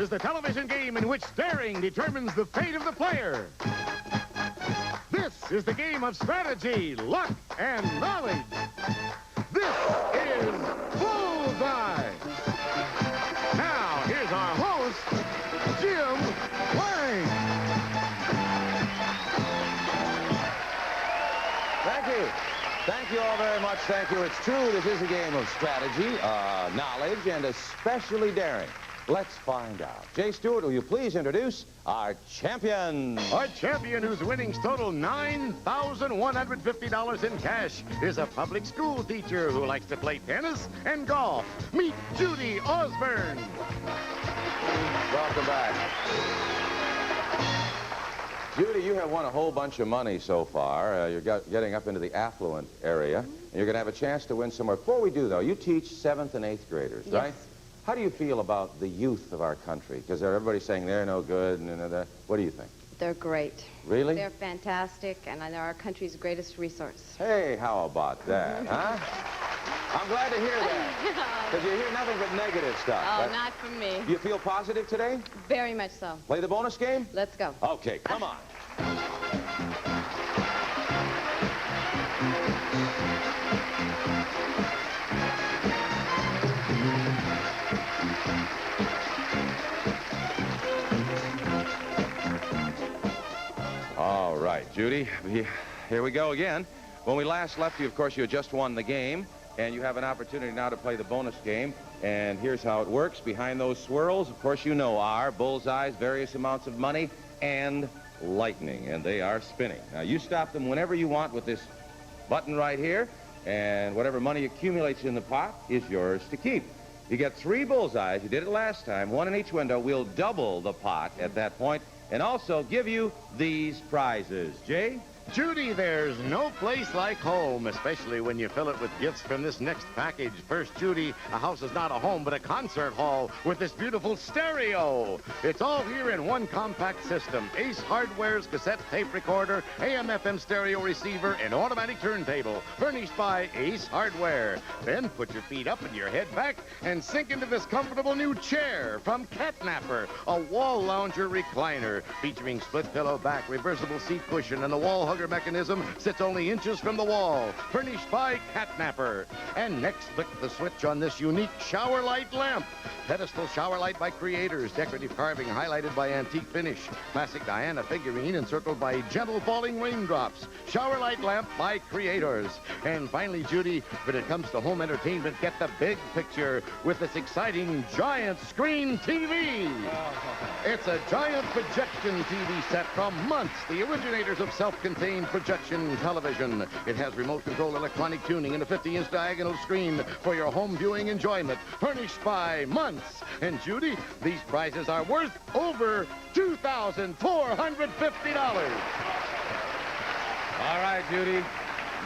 is the television game in which daring determines the fate of the player. This is the game of strategy, luck, and knowledge. This is Bullseye. Now, here's our host, Jim Lange. Thank you. Thank you all very much. Thank you. It's true, this is a game of strategy, knowledge, and especially daring. Let's find out. Jay Stewart, will you please introduce our champion? Our champion, whose winnings total $9,150 in cash, is a public school teacher who likes to play tennis and golf. Meet Judy Osborne. Welcome back. Judy, you have won a whole bunch of money so far. You're getting up into the affluent area, and you're going to have a chance to win somewhere. Before we do, though, you teach 7th and 8th graders, Yes. right? How do you feel about the youth of our country? Because everybody's saying they're no good, and what do you think? They're great. Really? They're fantastic, and they're our country's greatest resource. Hey, how about that, huh? I'm glad to hear that, because you hear nothing but negative stuff. Oh, right? not from me. You feel positive today? Very much so. Play the bonus game? Let's go. Okay, come on. All right, Judy, here we go again. When we last left you, of course, you had just won the game, and you have an opportunity now to play the bonus game. And here's how it works. Behind those swirls, of course, you know, are bullseyes, various amounts of money, and lightning, and they are spinning. Now, you stop them whenever you want with this button right here, and whatever money accumulates in the pot is yours to keep. You get 3 bullseyes. You did it last time, 1 in each window. We'll double the pot at that point, and also give you these prizes. Jay? Judy, there's no place like home, especially when you fill it with gifts from this next package. First, Judy, a house is not a home, but a concert hall with this beautiful stereo. It's all here in one compact system. Ace Hardware's cassette tape recorder, AM/FM stereo receiver, and automatic turntable, furnished by Ace Hardware. Then put your feet up and your head back and sink into this comfortable new chair from Catnapper, a wall lounger recliner featuring split pillow back, reversible seat cushion, and the wall hugger mechanism sits only inches from the wall, furnished by Catnapper. And next, flick the switch on this unique shower light lamp. Pedestal shower light by Creators, decorative carving highlighted by antique finish. Classic Diana figurine encircled by gentle falling raindrops. Shower light lamp by Creators. And finally, Judy, when it comes to home entertainment, get the big picture with this exciting giant screen TV. It's a giant projection TV set from Months, the originators of self-contained projection television. It has remote control electronic tuning and a 50-inch diagonal screen for your home viewing enjoyment, furnished by Months. And Judy, these prizes are worth over $2,450. All right, Judy.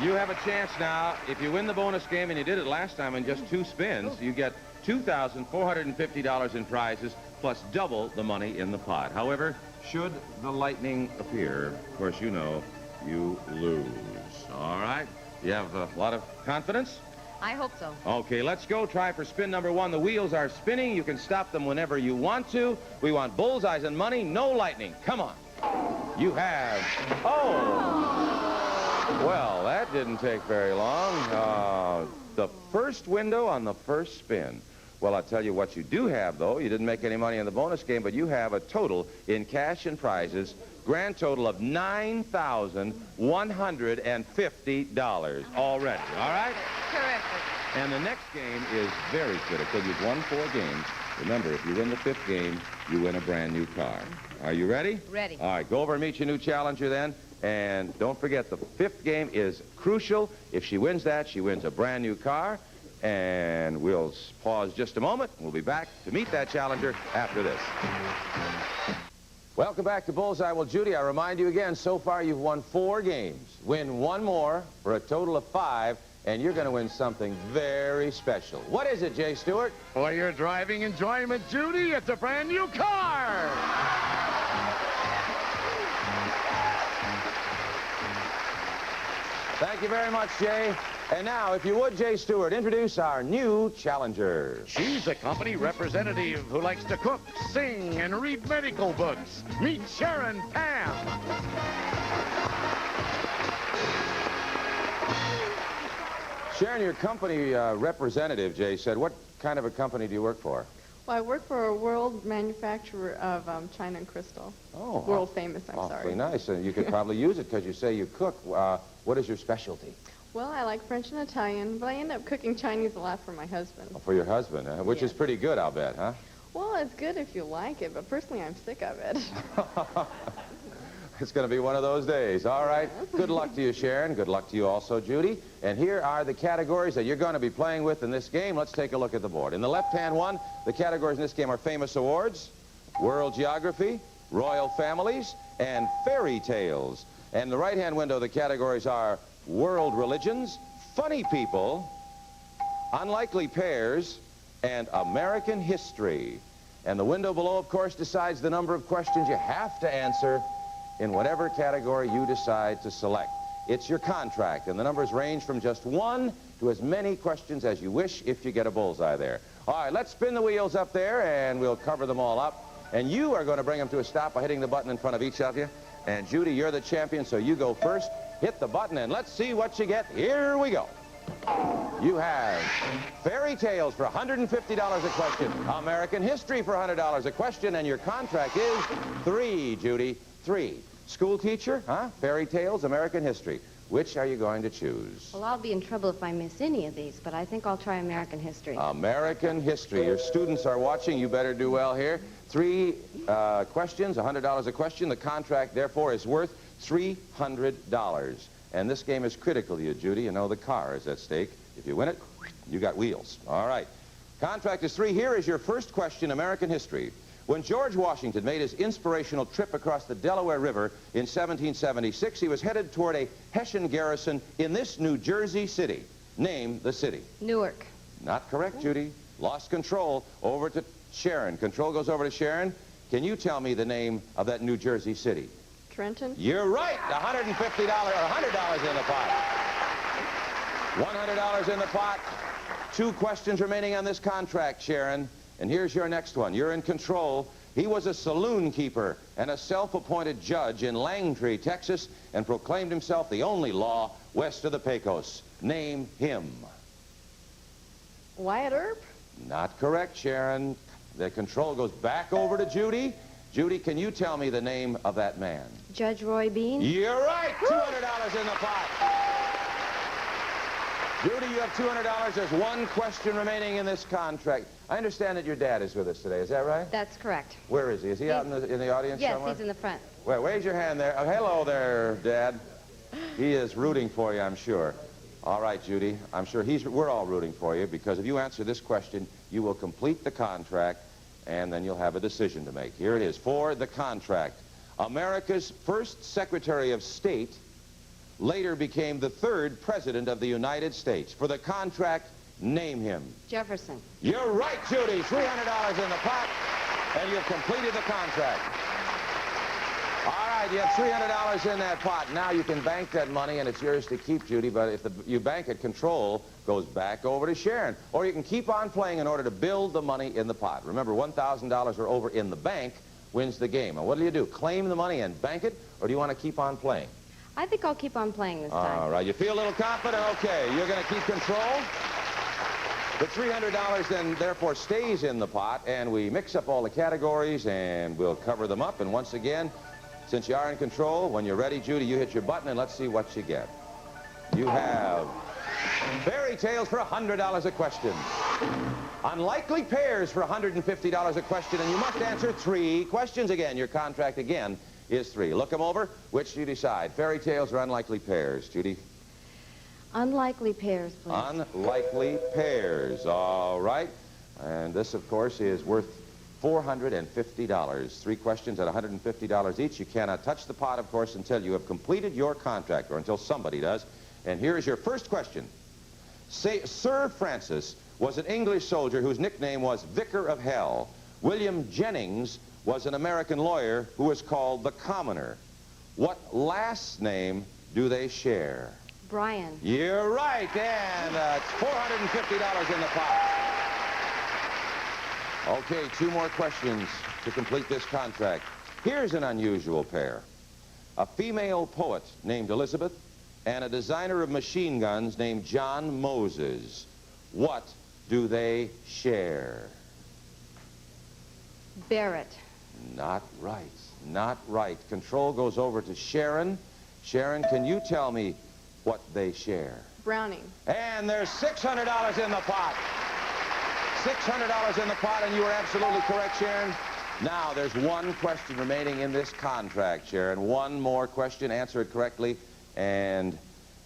You have a chance now. If you win the bonus game, and you did it last time in just 2 spins, you get $2,450 in prizes, plus double the money in the pot. However, should the lightning appear, of course, you know, you lose. All right? You have a lot of confidence? I hope so. Okay, let's go. Try for spin number 1. The wheels are spinning. You can stop them whenever you want to. We want bullseyes and money, no lightning. Come on. You have... Oh! Well, that didn't take very long. The first window on the first spin. Well, I'll tell you what you do have, though. You didn't make any money in the bonus game, but you have a total in cash and prizes, grand total of $9,150 already. All right? Terrific. And the next game is very critical. You've won 4 games. Remember, if you win the 5th game, you win a brand new car. Are you ready? Ready. All right, go over and meet your new challenger then. And don't forget, the 5th game is crucial. If she wins that, she wins a brand new car. And we'll pause just a moment. We'll be back to meet that challenger after this. Welcome back to Bullseye. Well, Judy, I remind you again, so far you've won 4 games. Win 1 more for a total of 5, and you're going to win something very special. What is it, Jay Stewart? For your driving enjoyment, Judy, it's a brand new car. Thank you very much, Jay. And now, if you would, Jay Stewart, introduce our new challenger. She's a company representative who likes to cook, sing, and read medical books. Meet Sharon Pam. Sharon, your company representative, Jay, said, what kind of a company do you work for? Well, I work for a world manufacturer of china and crystal. Oh. World famous, I'm Awfully sorry. nice. And you could probably use it because you say you cook. What is your specialty? Well, I like French and Italian, but I end up cooking Chinese a lot for my husband. Oh, for your husband, which is Yes. pretty good, I'll bet, huh? Well, it's good if you like it, but personally, I'm sick of it. It's going to be one of those days. All right. Good luck to you, Sharon. Good luck to you also, Judy. And here are the categories that you're going to be playing with in this game. Let's take a look at the board. In the left-hand one, the categories in this game are famous awards, world geography, royal families, and fairy tales. And in the right-hand window, the categories are world religions, funny people, unlikely pairs, and American history. And the window below, of course, decides the number of questions you have to answer in whatever category you decide to select. It's your contract, and the numbers range from just 1 to as many questions as you wish if you get a bullseye there. All right, let's spin the wheels up there, and we'll cover them all up. And you are going to bring them to a stop by hitting the button in front of each of you. And Judy, you're the champion, so you go first. Hit the button, and let's see what you get. Here we go. You have fairy tales for $150 a question, American history for $100 a question, and your contract is 3, Judy, 3. School teacher, huh? Fairy tales, American history. Which are you going to choose? Well, I'll be in trouble if I miss any of these, but I think I'll try American history. American history. Your students are watching. You better do well here. 3 questions, $100 a question. The contract, therefore, is worth $300. And this game is critical to you, Judy. You know the car is at stake. If you win it, you got wheels. All right. Contract is 3. Here is your first question, American history. When George Washington made his inspirational trip across the Delaware River in 1776, he was headed toward a Hessian garrison in this New Jersey city. Name the city. Newark. Not correct, Judy. Lost control. Over to Sharon. Control goes over to Sharon. Can you tell me the name of that New Jersey city? Trenton? You're right. $150 or $100 in the pot. $100 in the pot. 2 questions remaining on this contract, Sharon. And here's your next one. You're in control. He was a saloon keeper and a self-appointed judge in Langtree, Texas, and proclaimed himself the only law west of the Pecos. Name him. Wyatt Earp? Not correct, Sharon. The control goes back over to Judy. Judy, can you tell me the name of that man? Judge Roy Bean. You're right. $200 in the pot. Judy, you have $200. There's 1 question remaining in this contract. I understand that your dad is with us today. Is that right? That's correct. Where is he? Is he out in the audience Yes, somewhere? he's in the front. Well, raise your hand there. Oh, hello there, Dad. He is rooting for you, I'm sure. All right, Judy. I'm sure we're all rooting for you, because if you answer this question, you will complete the contract, and then you'll have a decision to make. Here it is. For the contract, America's first Secretary of State later became the 3rd President of the United States. For the contract, name him. Jefferson. You're right, Judy. $300 in the pot, and you've completed the contract. All right, you have $300 in that pot. Now you can bank that money, and it's yours to keep, Judy, but if you bank it, control goes back over to Sharon. Or you can keep on playing in order to build the money in the pot. Remember, $1,000 or over in the bank wins the game. And what do? Claim the money and bank it, or do you want to keep on playing? I think I'll keep on playing this time. All right, you feel a little confident? Okay, you're going to keep control. The $300 then therefore stays in the pot, and we mix up all the categories, and we'll cover them up. And once again, since you are in control, when you're ready, Judy, you hit your button, and let's see what you get. You have fairy tales for $100 a question. Unlikely pairs for $150 a question, and you must answer 3 questions again. Your contract again is 3. Look them over. Which do you decide? Fairy tales or unlikely pairs, Judy? Unlikely pairs, please. Unlikely pairs. All right. And this, of course, is worth $450. 3 questions at $150 each. You cannot touch the pot, of course, until you have completed your contract, or until somebody does. And here is your first question. Sir Francis was an English soldier whose nickname was Vicar of Hell. William Jennings was an American lawyer who was called the Commoner. What last name do they share? Brian. You're right, and it's $450 in the pot. Okay, 2 more questions to complete this contract. Here's an unusual pair. A female poet named Elizabeth and a designer of machine guns named John Moses. What do they share? Barrett. Not right. Not right. Control goes over to Sharon. Sharon, can you tell me what they share? Browning. And there's $600 in the pot. $600 in the pot, and you were absolutely correct, Sharon. Now, there's 1 question remaining in this contract, Sharon. 1 more question. Answer it correctly, and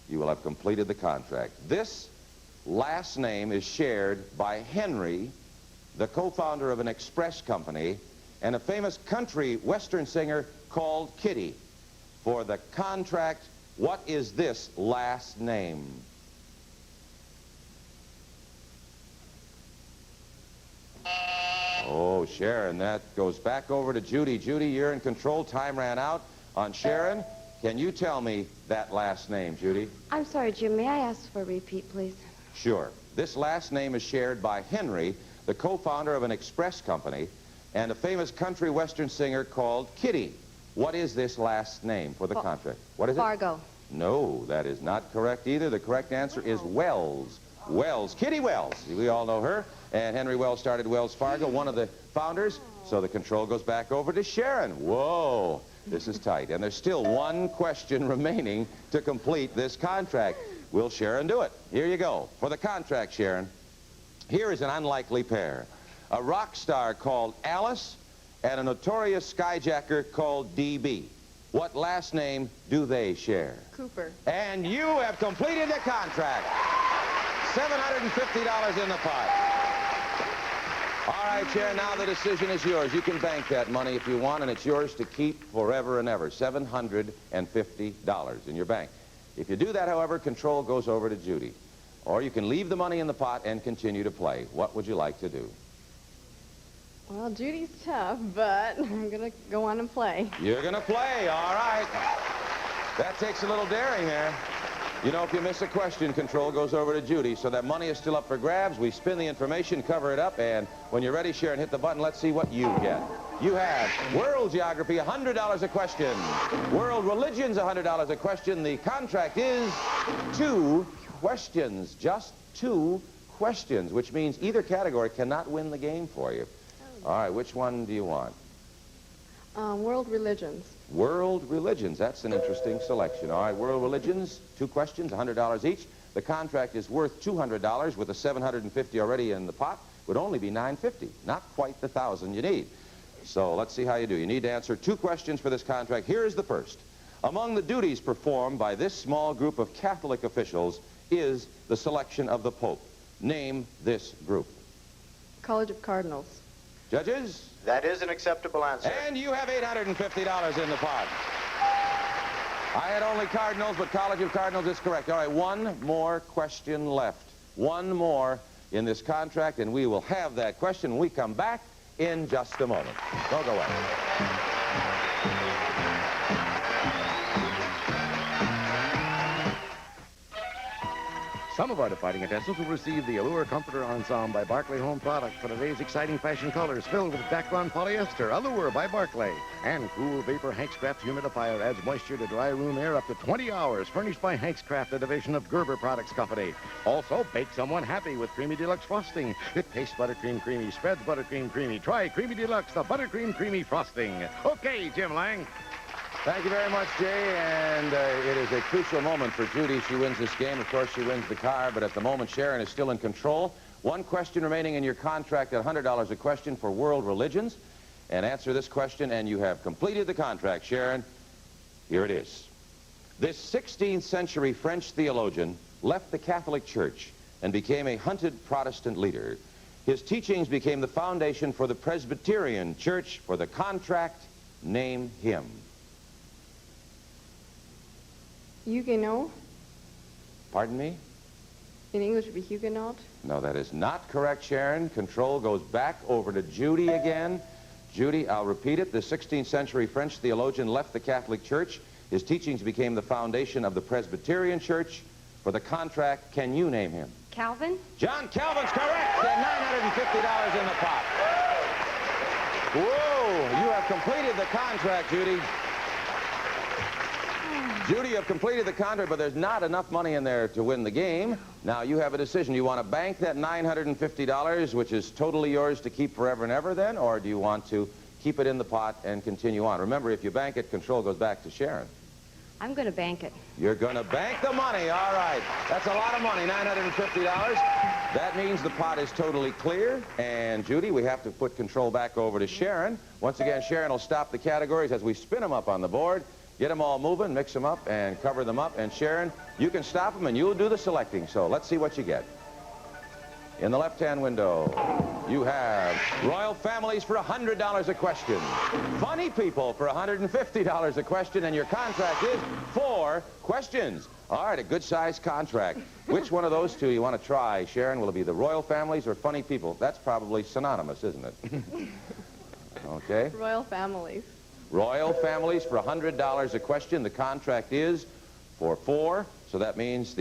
you will have completed the contract. This last name is shared by Henry, the co-founder of an express company, and a famous country western singer called Kitty. For the contract, what is this last name? Oh, Sharon, that goes back over to Judy. Judy, you're in control. Time ran out on Sharon. Can you tell me that last name, Judy? I'm sorry, Jim. May I ask for a repeat, please? Sure. This last name is shared by Henry, the co-founder of an express company, and a famous country western singer called Kitty. What is this last name for the contract? What is it? Fargo. No, that is not correct either. The correct answer is Wells. Wells. Kitty Wells. We all know her. And Henry Wells started Wells Fargo, one of the founders. So the control goes back over to Sharon. Whoa. This is tight. And there's still 1 question remaining to complete this contract. Will Sharon do it? Here you go. For the contract, Sharon, here is an unlikely pair. A rock star called Alice and a notorious skyjacker called DB. What last name do they share? Cooper. And you have completed the contract. $750 in the pot. All right, Sharon, now the decision is yours. You can bank that money if you want, and it's yours to keep forever and ever. $750 in your bank. If you do that, however, control goes over to Judy. Or you can leave the money in the pot and continue to play. What would you like to do? Well, Judy's tough, but I'm going to go on and play. You're going to play, all right. That takes a little daring there. You know, if you miss a question, control goes over to Judy. So that money is still up for grabs. We spin the information, cover it up, and when you're ready, Sharon, hit the button. Let's see what you get. You have World Geography, $100 a question. World Religions, $100 a question. The contract is 2 questions, just 2 questions, which means either category cannot win the game for you. All right, which one do you want? World religions. World Religions. That's an interesting selection. All right, World Religions, 2 questions, $100 each. The contract is worth $200 with the $750 already in the pot. Would only be $950. Not quite the $1,000 you need. So let's see how you do. You need to answer 2 questions for this contract. Here is the first. Among the duties performed by this small group of Catholic officials is the selection of the Pope. Name this group. College of Cardinals. Judges? That is an acceptable answer. And you have $850 in the pot. I had only Cardinals, but College of Cardinals is correct. All right, 1 more question left. 1 more in this contract, and we will have that question when we come back in just a moment. Don't go away. Some of our defining contestants will receive the Allure Comforter Ensemble by Barclay Home Products for today's exciting fashion colors filled with Dacron polyester. Allure by Barclay. And Cool Vapor Hankscraft Humidifier adds moisture to dry room air up to 20 hours. Furnished by Hankscraft, a division of Gerber Products Company. Also, bake someone happy with Creamy Deluxe Frosting. It tastes buttercream creamy, spreads buttercream creamy. Try Creamy Deluxe, the buttercream creamy frosting. Okay, Jim Lange. Thank you very much, Jay, and it is a crucial moment for Judy. She wins this game. Of course, she wins the car, but at the moment, Sharon is still in control. 1 question remaining in your contract at $100 a question for World Religions. And answer this question, and you have completed the contract, Sharon. Here it is. This 16th century French theologian left the Catholic Church and became a hunted Protestant leader. His teachings became the foundation for the Presbyterian Church. For the contract, name him. Huguenot. Pardon me? In English, it would be Huguenot. No, that is not correct, Sharon. Control goes back over to Judy again. Judy, I'll repeat it. The 16th century French theologian left the Catholic Church. His teachings became the foundation of the Presbyterian Church. for the contract. Can you name him? Calvin? John Calvin's correct, and $950 in the pot. Whoa, you have completed the contract, Judy. Judy, you have completed the contract, but there's not enough money in there to win the game. Now, you have a decision. Do you want to bank that $950, which is totally yours to keep forever and ever then, or do you want to keep it in the pot and continue on? Remember, if you bank it, control goes back to Sharon. I'm going to bank it. You're going to bank the money. All right. That's a lot of money, $950. That means the pot is totally clear. And, Judy, we have to put control back over to Sharon. Once again, Sharon will stop the categories as we spin them up on the board. Get them all moving, mix them up, and cover them up. And, Sharon, you can stop them, and you'll do the selecting. So let's see what you get. In the left-hand window, you have royal families for $100 a question, funny people for $150 a question, and your contract is 4 questions. All right, a good-sized contract. Which one of those two you want to try, Sharon? Will it be the royal families or funny people? That's probably synonymous, isn't it? Okay. Royal families. Royal families for $100 a question. The contract is for 4, so that means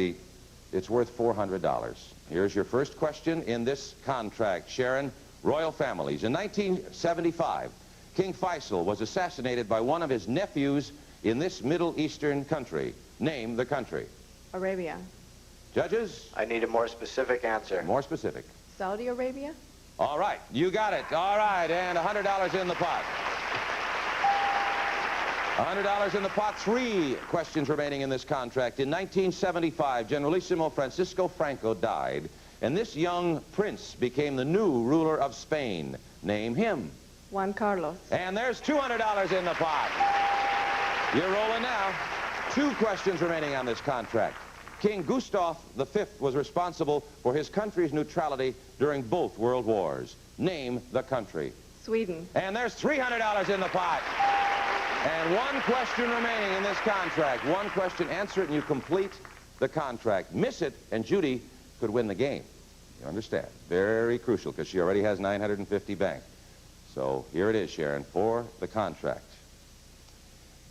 it's worth $400. Here's your first question in this contract. Sharon, royal families. In 1975, King Faisal was assassinated by one of his nephews in this Middle Eastern country. Name the country. Arabia. Judges? I need a more specific answer. More specific. Saudi Arabia? All right, you got it. All right, and $100 in the pot. $100 in the pot. 3 questions remaining in this contract. In 1975, Generalissimo Francisco Franco died, and this young prince became the new ruler of Spain. Name him. Juan Carlos. And there's $200 in the pot. You're rolling now. 2 questions remaining on this contract. King Gustav V was responsible for his country's neutrality during both world wars. Name the country. Sweden. And there's $300 in the pot. And 1 question remaining in this contract. 1 question, answer it, and you complete the contract. Miss it, and Judy could win the game. You understand? Very crucial, because she already has $950 banked. So here it is, Sharon, for the contract.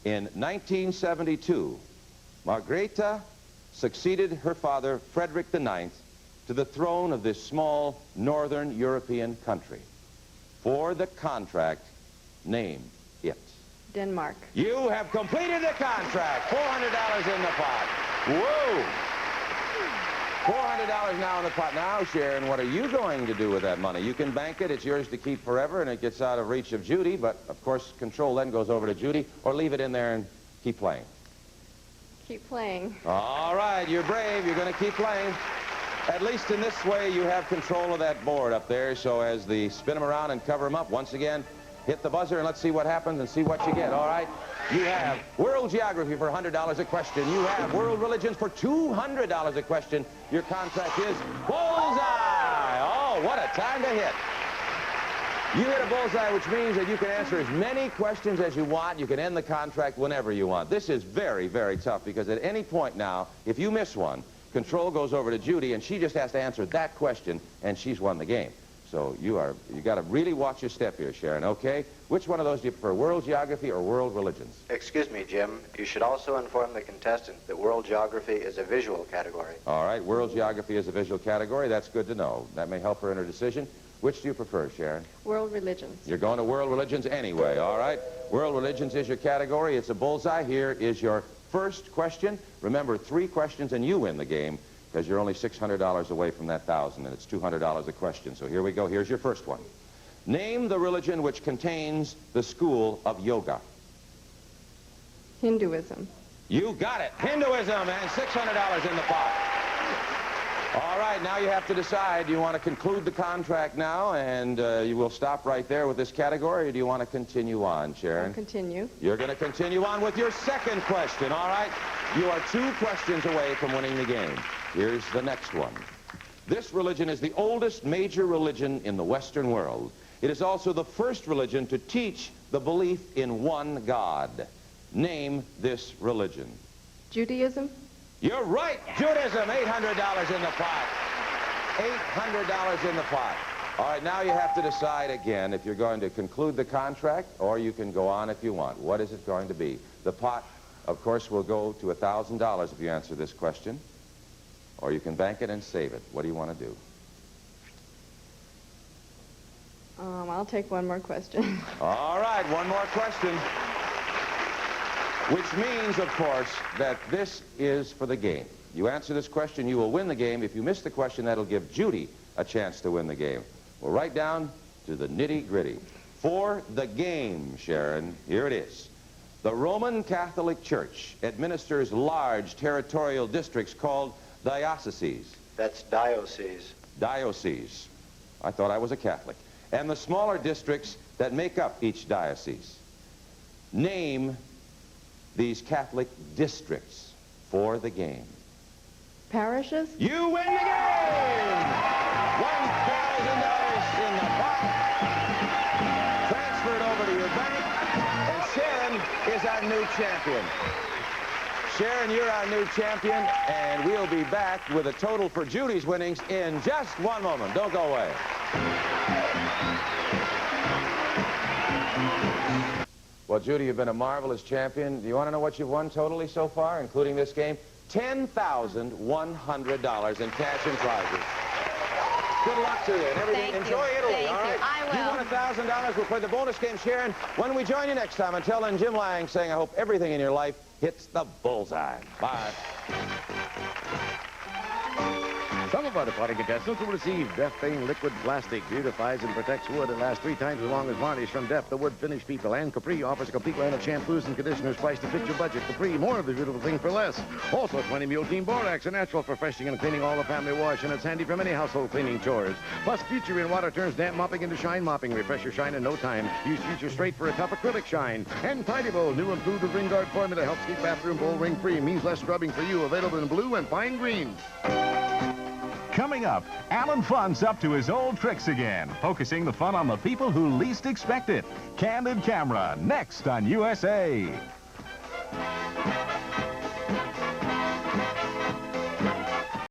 In 1972, Margrethe succeeded her father, Frederick IX, to the throne of this small northern European country. For the contract, name it. Denmark. You have completed the contract. $400 in the pot. Whoa! $400 now in the pot. Now, Sharon, what are you going to do with that money? You can bank it. It's yours to keep forever, and it gets out of reach of Judy. But, of course, control then goes over to Judy, or leave it in there and keep playing. Keep playing. All right, you're brave. You're going to keep playing. At least in this way, you have control of that board up there. So as they spin them around and cover them up, once again, hit the buzzer and let's see what happens and see what you get, all right? You have world geography for $100 a question. You have world religions for $200 a question. Your contract is Bullseye. Oh, what a time to hit. You hit a bullseye, which means that you can answer as many questions as you want. You can end the contract whenever you want. This is very, very tough because at any point now, if you miss one, control goes over to Judy and she just has to answer that question and she's won the game. So you got to really watch your step here, Sharon, okay? Which one of those do you prefer, world geography or world religions? Excuse me, Jim. You should also inform the contestant that world geography is a visual category. All right, world geography is a visual category. That's good to know. That may help her in her decision. Which do you prefer, Sharon? World religions. You're going to world religions anyway, all right? World religions is your category. It's a bullseye. Here is your first question. Remember, 3 questions and you win the game, because you're only $600 away from that 1,000, and it's $200 a question. So here we go. Here's your first one. Name the religion which contains the school of yoga. Hinduism. You got it. Hinduism, and $600 in the pot. All right, now you have to decide. Do you want to conclude the contract now, and you will stop right there with this category, or do you want to continue on, Sharon? I'll continue. You're going to continue on with your second question, all right? You are 2 questions away from winning the game. Here's the next one. This religion is the oldest major religion in the Western world. It is also the first religion to teach the belief in one God. Name this religion. Judaism. You're right, Judaism, $800 in the pot. $800 in the pot. All right, now you have to decide again if you're going to conclude the contract or you can go on if you want. What is it going to be? The pot, of course, will go to $1,000 if you answer this question. or you can bank it and save it. What do you want to do? I'll take one more question. All right, one more question. Which means, of course, that this is for the game. You answer this question, you will win the game. If you miss the question, that'll give Judy a chance to win the game. We're right down to the nitty-gritty. For the game, Sharon, here it is. The Roman Catholic Church administers large territorial districts called dioceses. That's diocese. Diocese. I thought I was a Catholic. And the smaller districts that make up each diocese. Name these Catholic districts for the game. Parishes? You win the game! $1,000 in the pot. Transfer it over to your bank. And Sharon is our new champion. Sharon, you're our new champion, and we'll be back with a total for Judy's winnings in just one moment. Don't go away. Well, Judy, you've been a marvelous champion. Do you want to know what you've won totally so far, including this game? $10,100 in cash and prizes. Good luck to you and everything. Thank Enjoy you. Italy, Thank all you. right? I will. You won $1,000. We'll play the bonus game, Sharon, when we join you next time. Until then, Jim Lange saying, I hope everything in your life hits the bullseye. Bye. Some of our departing contestants will receive Def Fame Liquid Plastic. Beautifies and protects wood and lasts 3 times as long as varnish from Def, the wood finish people. And Capri offers a complete line of shampoos and conditioners priced to fit your budget. Capri, more of the beautiful thing for less. Also, 20 Mule Team Borax, a natural for freshening and cleaning all the family wash, and it's handy for many household cleaning chores. Plus, Future in water turns damp mopping into shine mopping. Refresh your shine in no time. Use Future Straight for a tough acrylic shine. And Tidy Bowl, new improved with Ring Guard formula, helps keep bathroom bowl ring free. Means less scrubbing for you. Available in blue and fine green. Coming up, Alan Funt's up to his old tricks again, focusing the fun on the people who least expect it. Candid Camera, next on USA.